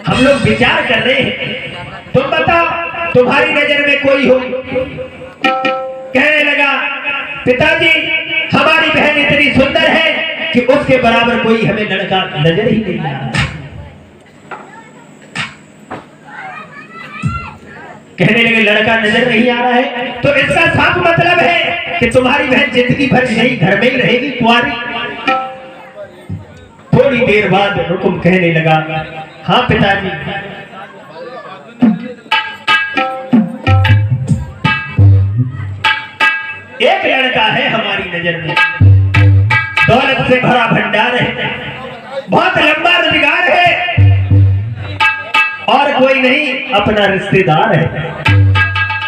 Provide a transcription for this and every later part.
हम लोग विचार कर रहे हैं, तुम बताओ तुम्हारी नजर में कोई हो। कहने लगा पिताजी हमारी बहन इतनी सुंदर है कि उसके बराबर कोई हमें लड़का नजर ही नहीं आ रहा। कहने लगे लड़का नजर नहीं आ रहा है तो इसका साफ मतलब है कि तुम्हारी बहन जिंदगी भर नहीं घर में ही रहेगी कुंवारी। थोड़ी देर बाद रुकुम कहने लगा हाँ पिताजी, एक लड़का है हमारी नजर में, दौलत से भरा भंडार है, बहुत लंबा रोजगार है और कोई नहीं अपना रिश्तेदार है।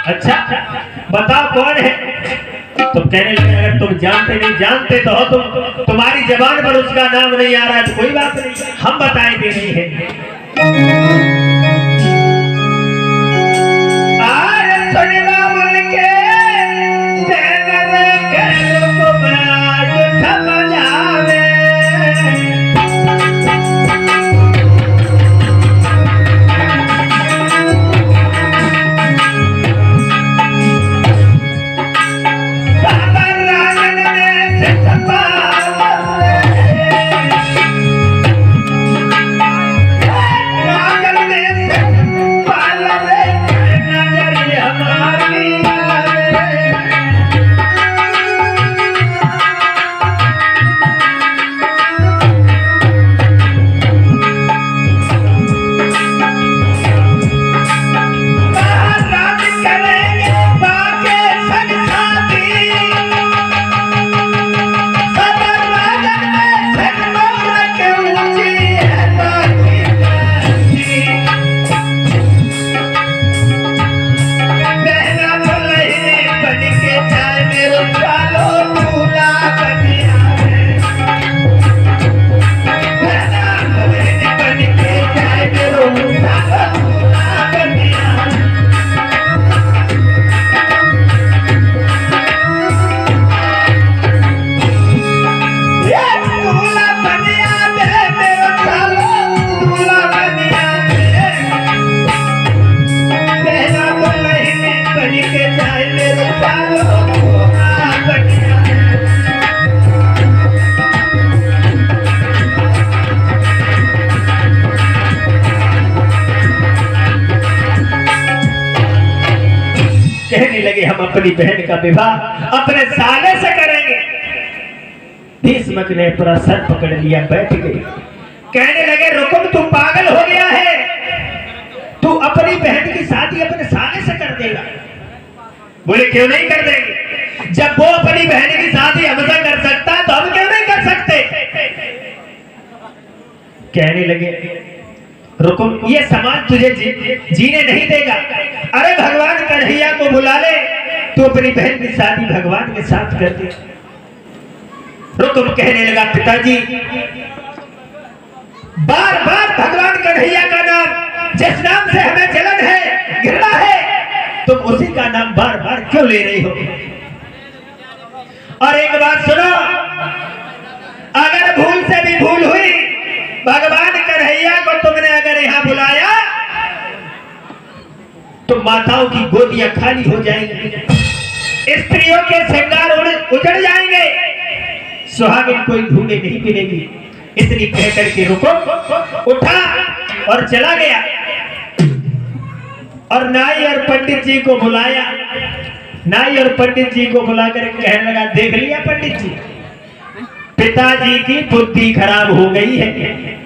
अच्छा बताओ कौन है। तो कहने लगे अगर तुम जानते नहीं जानते तो हो तुम्हारी जबान पर उसका नाम नहीं आ रहा है तो कोई बात नहीं, हम बताए दे रहे हैं। कहने लगे हम अपनी बहन का विवाह अपने साले से करेंगे। भीष्मक ने पूरा सर पकड़ लिया, बैठ गए। कहने लगे रुकुम तू पागल हो गया है, तू अपनी बहन की शादी अपने साले से कर देगा। बोले क्यों नहीं कर देंगे, जब वो अपनी बहन की शादी हमसे कर सकता है तो हम क्यों नहीं कर सकते। कहने लगे रुकुम ये समाज तुझे जीने नहीं देगा, अरे भगवान कन्हैया को बुला ले, तू अपनी बहन की शादी भगवान के साथ कर दे। रुकुम कहने लगा पिताजी बार बार भगवान कन्हैया का नाम, जिस नाम से हमें जलन है घृणा है, तुम उसी का नाम बार बार क्यों ले रही हो। और एक बात सुनो, अगर भूल से भी भूल हुई, भगवान कन्हैया को तुमने अगर यहाँ बुलाया तो माताओं की गोदियां खाली हो जाएंगी, स्त्रियों के श्रृंगार उजड़ जाएंगे, सुहागिन कोई ढूंढे नहीं मिलेगी। इतनी कहकर के रुको उठा और चला गया और नाई और पंडित जी को बुलाया। नाई और पंडित जी को बुलाकर कहने लगा देख लिया पंडित जी, पिताजी की बुद्धि खराब हो गई है।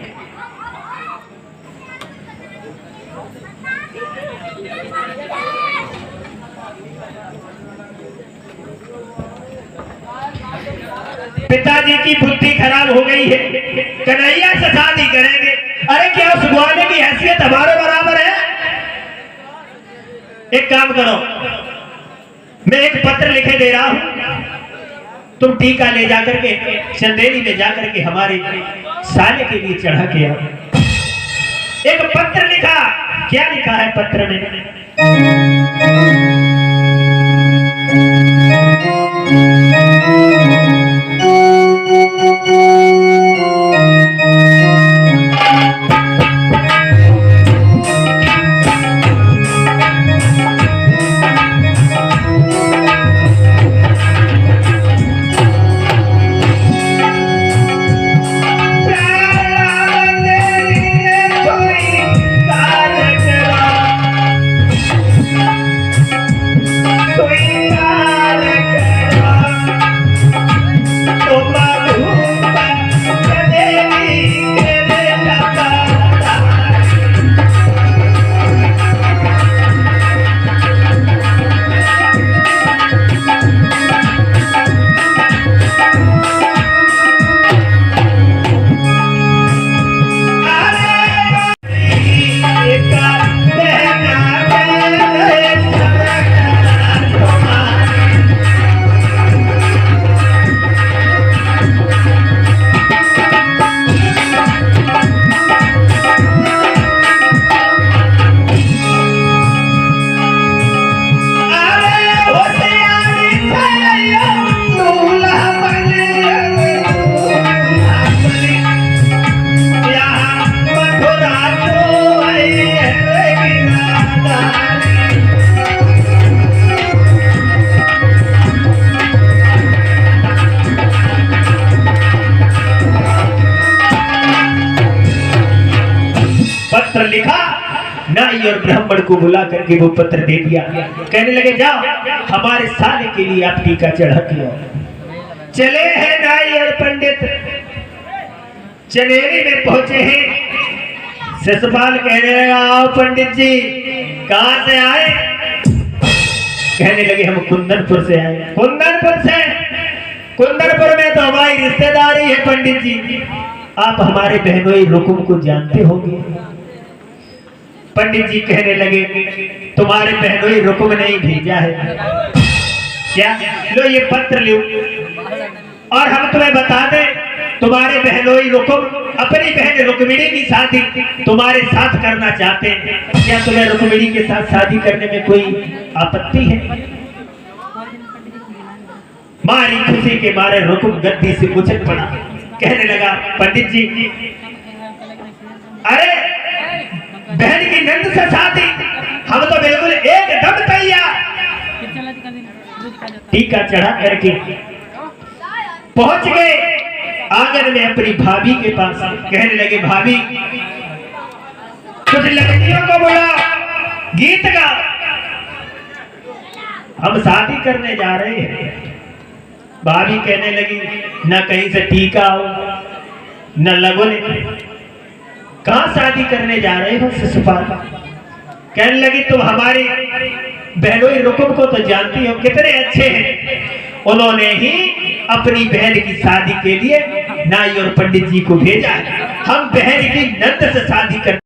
पिताजी की बुद्धि खराब हो गई है, कन्हैया से शादी करेंगे। अरे क्या उस ग्वाले की हैसियत हमारे बराबर है। एक काम करो, मैं एक पत्र लिखे दे रहा हूं, तुम टीका ले जाकर के चंदेरी में जाकर के हमारे साले के लिए चढ़ा के आओ। एक पत्र लिखा, क्या लिखा है पत्र में, पत्र लिखा, नाई और ब्राह्मण को बुला करके वो पत्र दे दिया। कहने लगे जाओ हमारे साले के लिए आप टीका चढ़ा दिया। चले हैं नाई और पंडित, चनेरी में पहुंचे हैं। शिशुपाल कहने लगा आओ पंडित जी, कहां से आए? कहने लगे हम कुंदनपुर से आए। कुंदनपुर से? कुंदनपुर में तो हमारी रिश्तेदारी है पंडित जी, आप हमारे बहनोई रुकुम को जानते होंगे। पंडित जी कहने लगे तुम्हारे बहनोई रुकुम ने ही भेजा है। क्या? लो ये पत्र लो और हम तुम्हें बता दें, तुम्हारे बहनोई रुकुम अपनी बहन रुक्मिणी की शादी तुम्हारे साथ करना चाहते हैं। क्या तुम्हें रुक्मिणी के साथ शादी करने में कोई आपत्ति है? मारी खुशी के मारे रुकुम गद्दी से उछल पड़ा। कहने लगा पंडित जी, अरे बहन की नंद से शादी, हम तो बिल्कुल एकदम तैयार। टीका चढ़ा करके पहुंच गए आंगन में अपनी भाभी के पास। कहने लगे भाभी कुछ लड़कियों को बोला, गीत गा, हम शादी करने जा रहे हैं। भाभी कहने लगी न कहीं से टीका हो न लगोले, कहां शादी करने जा रहे हो शिशुपाल? कहने लगी तुम हमारी बहनोई रुकुम को तो जानती हो, कितने अच्छे हैं। उन्होंने ही अपनी बहन की शादी के लिए नाई और पंडित जी को भेजा है। हम बहन की नंद से शादी कर